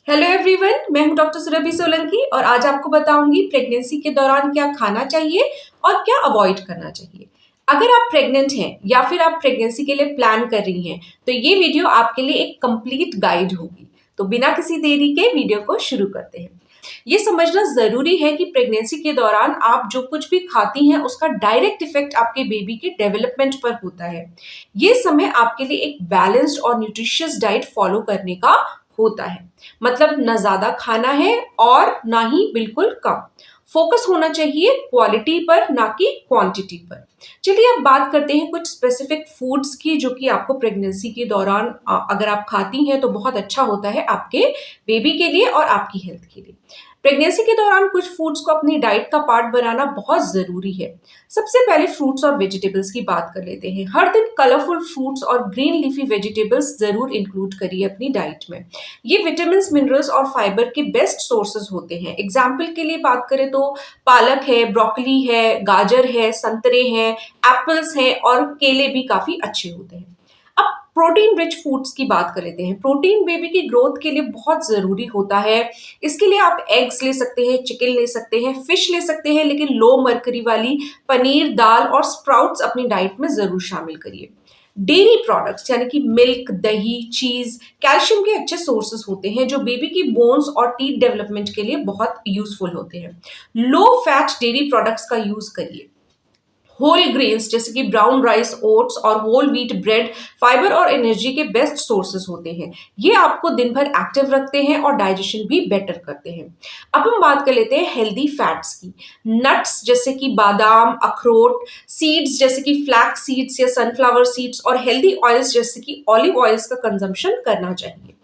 Hello everyone, मैं हूं doctor Surabhi Solanki और आज आपको बताऊंगी प्रेगनेंसी के दौरान क्या खाना चाहिए और क्या अवॉइड करना चाहिए। अगर आप प्रेग्नेंट हैं या फिर आप प्रेगनेंसी के लिए प्लान कर रही हैं तो ये वीडियो आपके लिए एक कंप्लीट गाइड होगी। तो बिना किसी देरी के वीडियो को शुरू करते हैं। ये समझना जरूरी है कि प्रेगनेंसी के दौरान आप जो कुछ भी खाती हैं उसका डायरेक्ट इफेक्ट आपके बेबी के डेवलपमेंट पर होता है। ये समय आपके लिए एक बैलेंस्ड और न्यूट्रिशियस डाइट फॉलो करने का होता है। मतलब ना ज्यादा खाना है और ना ही बिल्कुल कम। फोकस होना चाहिए क्वालिटी पर ना कि क्वांटिटी पर। चलिए अब बात करते हैं कुछ स्पेसिफिक फूड्स की जो कि आपको प्रेगनेंसी के दौरान अगर आप खाती हैं तो बहुत अच्छा होता है आपके बेबी के लिए और आपकी हेल्थ के लिए। प्रेगनेंसी के दौरान कुछ फूड्स को अपनी डाइट का पार्ट बनाना बहुत जरूरी है। सबसे पहले फ्रूट्स और वेजिटेबल्स की बात कर लेते हैं। हर दिन कलरफुल फ्रूट्स और ग्रीन लीफी वेजिटेबल्स जरूर इंक्लूड करिए अपनी डाइट में। ये विटामिन, मिनरल्स और फाइबर के बेस्ट सोर्सेज होते हैं। एग्जाम्पल के लिए बात करें तो पालक है, ब्रोकली है, गाजर है, संतरे हैं, एप्पल्स हैं और केले भी काफी अच्छे होते हैं। अब प्रोटीन रिच फूड्स की बात कर लेते हैं। प्रोटीन बेबी की ग्रोथ के लिए बहुत जरूरी होता है। इसके लिए आप एग्स ले सकते हैं, चिकन ले सकते हैं, फिश ले सकते हैं, लेकिन लो मर्करी वाली पनीर, दाल और स्प्राउट्स अपनी डाइट में जरूर शामिल करिए। डेयरी प्रोडक्ट्स यानी कि मिल्क, दही, चीज कैल्शियम के अच्छे सोर्सेस होते हैं जो बेबी की बोन्स और टीथ डेवलपमेंट के लिए बहुत यूजफुल होते हैं। लो फैट डेयरी प्रोडक्ट्स का यूज करिए। होल ग्रेन्स जैसे कि ब्राउन राइस, ओट्स और होल व्हीट ब्रेड फाइबर और एनर्जी के बेस्ट सोर्सेस होते हैं। ये आपको दिन भर एक्टिव रखते हैं और डाइजेशन भी बेटर करते हैं। अब हम बात कर लेते हैं हेल्दी फैट्स की। नट्स जैसे कि बादाम, अखरोट, सीड्स जैसे कि फ्लैक्स सीड्स या सनफ्लावर सीड्स और हेल्दी ऑयल्स जैसे कि ऑलिव ऑयल्स का कंजम्पशन करना चाहिए।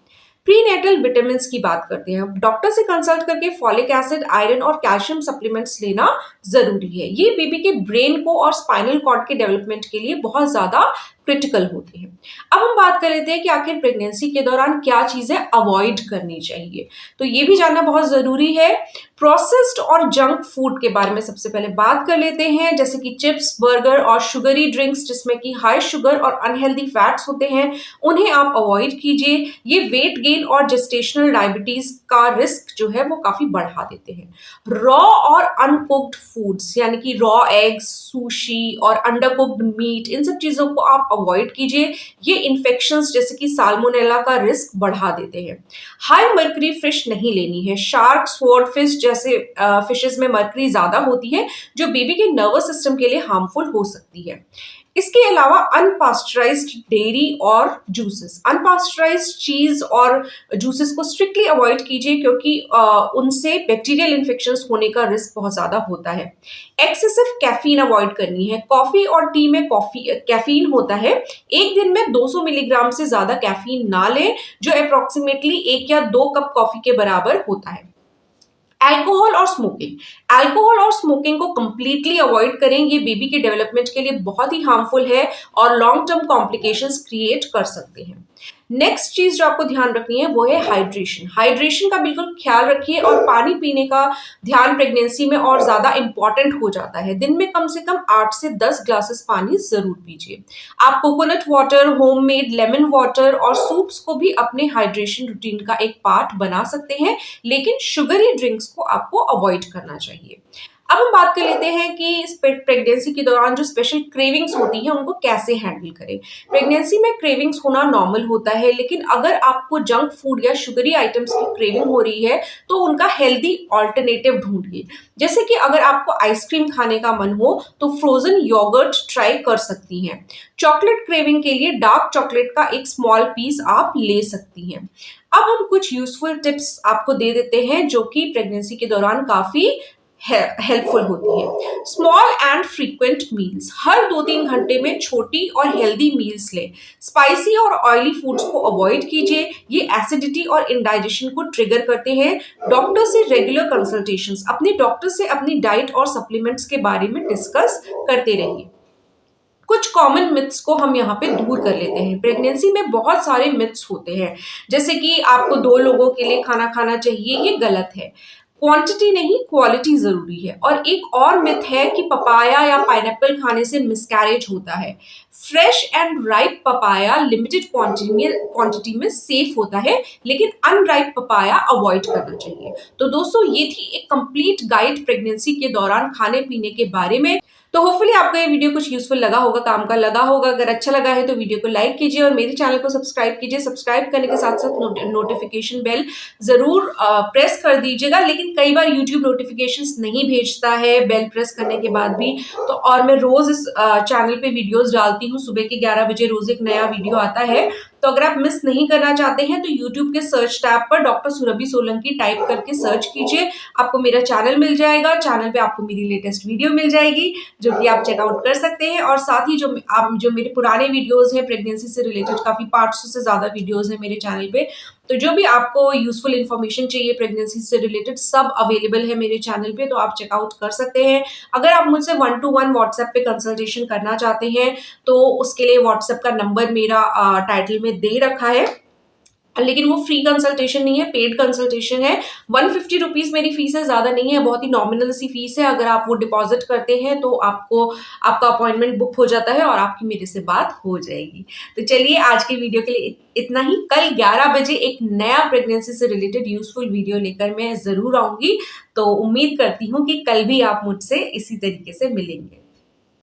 प्रीनेटल विटामिन की बात करते हैं। डॉक्टर से कंसल्ट करके फॉलिक एसिड, आयरन और कैल्शियम सप्लीमेंट्स लेना जरूरी है। ये बेबी के ब्रेन को और स्पाइनल कॉर्ड के डेवलपमेंट के लिए बहुत ज्यादा क्रिटिकल होते हैं। अब हम बात कर लेते हैं कि आखिर प्रेगनेंसी के दौरान क्या चीजें अवॉइड करनी चाहिए। तो ये भी जानना बहुत जरूरी है। प्रोसेस्ड और जंक फूड के बारे में सबसे पहले बात कर लेते हैं, जैसे कि चिप्स, बर्गर और शुगरी ड्रिंक्स जिसमें कि हाई शुगर और अनहेल्दी फैट्स होते हैं, उन्हें आप अवॉइड कीजिए। ये वेट गेन और जेस्टेशनल डायबिटीज का रिस्क जो है वो काफी बढ़ा देते हैं। रॉ और अनकुक्ड फूड्स यानी कि रॉ एग्स, सुशी और अंडरकुक्ड मीट, इन सब चीजों को आप अवॉइड कीजिए। ये इन्फेक्शंस जैसे कि साल्मोनेला का रिस्क बढ़ा देते हैं। हाई मर्करी फिश नहीं लेनी है। शार्क, स्वॉर्ड फिश जैसे फिशेस में मर्करी ज्यादा होती है जो बेबी के नर्वस सिस्टम के लिए हार्मफुल हो सकती है। इसके अलावा अनपास्चराइज्ड डेयरी और जूसेस, अनपास्चराइज्ड चीज और जूसेस को स्ट्रिक्टली अवॉइड कीजिए क्योंकि उनसे बैक्टीरियल इन्फेक्शंस होने का रिस्क बहुत ज्यादा होता है। एक्सेसिव कैफीन अवॉइड करनी है। कॉफी और टी में कैफीन होता है। एक दिन में 200 मिलीग्राम से ज्यादा कैफीन ना लें, जो अप्रोक्सीमेटली 1 या 2 कप कॉफी के बराबर होता है। अल्कोहल और स्मोकिंग, अल्कोहल और स्मोकिंग को कंप्लीटली अवॉइड करें। ये बेबी के डेवलपमेंट के लिए बहुत ही हार्मफुल है और लॉन्ग टर्म कॉम्प्लिकेशंस क्रिएट कर सकते हैं। नेक्स्ट चीज जो आपको ध्यान रखनी है वो है हाइड्रेशन। हाइड्रेशन का बिल्कुल ख्याल रखिए और पानी पीने का ध्यान प्रेगनेंसी में और ज्यादा इंपॉर्टेंट हो जाता है। दिन में कम से कम 8 से 10 ग्लासेस पानी जरूर पीजिए। आप coconut water, homemade lemon water और सूप्स को भी अपने हाइड्रेशन रूटीन का एक पार्ट बना सकते हैं, लेकिन शुगरी ड्रिंक्स को आपको अवॉइड करना चाहिए। अब हम बात कर लेते हैं कि प्रेगनेंसी के दौरान जो स्पेशल क्रेविंग्स होती हैं उनको कैसे हैंडल करें। प्रेगनेंसी में क्रेविंग्स होना नॉर्मल होता है, लेकिन अगर आपको जंक फूड या शुगरी आइटम्स की क्रेविंग हो रही है तो उनका हेल्दी ऑल्टरनेटिव ढूंढिए। जैसे कि अगर आपको आइसक्रीम खाने का मन हो तो फ्रोजन योगर्ट ट्राई कर सकती हैं। चॉकलेट क्रेविंग के लिए डार्क चॉकलेट का एक स्मॉल पीस आप ले सकती हैं। अब हम कुछ यूजफुल टिप्स आपको दे देते हैं जो कि प्रेगनेंसी के दौरान काफी हेल्पफुल होती है। स्मॉल एंड फ्रीक्वेंट मील्स, हर 2-3 घंटे में छोटी और हेल्दी मील्स लें। स्पाइसी और ऑयली फूड्स को अवॉइड कीजिए, ये एसिडिटी और इंडाइजेशन को ट्रिगर करते हैं। डॉक्टर से रेगुलर कंसल्टेशंस, अपने डॉक्टर से अपनी डाइट और सप्लीमेंट्स के बारे में डिस्कस करते रहिए। कुछ कॉमन मिथ्स को हम यहाँ पे दूर कर लेते हैं। प्रेगनेंसी में बहुत सारे मिथ्स होते हैं, जैसे कि आपको 2 लोगों के लिए खाना खाना चाहिए, ये गलत है। क्वांटिटी नहीं, क्वालिटी जरूरी है। और एक और मिथ है कि पपाया या पाइनएप्पल खाने से मिसकैरेज होता है। Fresh and ripe papaya limited quantity में सेफ होता है, लेकिन अनराइप पपाया अवॉइड करना चाहिए। तो दोस्तों, ये थी एक कंप्लीट गाइड प्रेगनेंसी के दौरान खाने पीने के बारे में। तो होपफुली आपको ये वीडियो कुछ यूजफुल लगा होगा, काम का लगा होगा। अगर अच्छा लगा है तो वीडियो को लाइक कीजिए और मेरे चैनल को सब्सक्राइब कीजिए। सब्सक्राइब करने के साथ साथ नोटिफिकेशन बेल जरूर प्रेस कर दीजिएगा। लेकिन कई बार यूट्यूब नोटिफिकेशंस नहीं भेजता है बेल प्रेस करने के बाद भी। तो और मैं रोज इस चैनल पे वीडियोस डालती हूँ, सुबह के 11 बजे रोज एक नया वीडियो आता है। तो अगर आप मिस नहीं करना चाहते हैं तो यूट्यूब के सर्च टैब पर डॉक्टर सुरभि सोलंकी टाइप करके सर्च कीजिए, आपको मेरा चैनल मिल जाएगा। चैनल पे आपको मेरी लेटेस्ट वीडियो मिल जाएगी जो कि आप चेकआउट कर सकते हैं। और साथ ही जो मेरे पुराने वीडियोस हैं प्रेगनेंसी से रिलेटेड, काफी 500 से ज्यादा वीडियोस हैं मेरे चैनल पे। तो जो भी आपको यूजफुल इन्फॉर्मेशन चाहिए प्रेगनेंसी से रिलेटेड, सब अवेलेबल है मेरे चैनल पे, तो आप चेकआउट कर सकते हैं। अगर आप मुझसे 1-to-1 व्हाट्सएप पे कंसल्टेशन करना चाहते हैं तो उसके लिए व्हाट्सएप का नंबर मेरा टाइटल में दे रखा है। लेकिन वो फ्री कंसल्टेशन नहीं है, पेड कंसल्टेशन है। 150 रुपीज मेरी फीस है, ज्यादा नहीं है, बहुत ही नॉमिनल सी फीस है। अगर आप वो डिपॉजिट करते हैं तो आपका अपॉइंटमेंट बुक हो जाता है और आपकी मेरे से बात हो जाएगी। तो चलिए, आज की वीडियो के लिए इतना ही। कल 11 बजे एक नया प्रेगनेंसी से रिलेटेड यूजफुल वीडियो लेकर मैं जरूर आऊंगी। तो उम्मीद करती हूँ कि कल भी आप मुझसे इसी तरीके से मिलेंगे।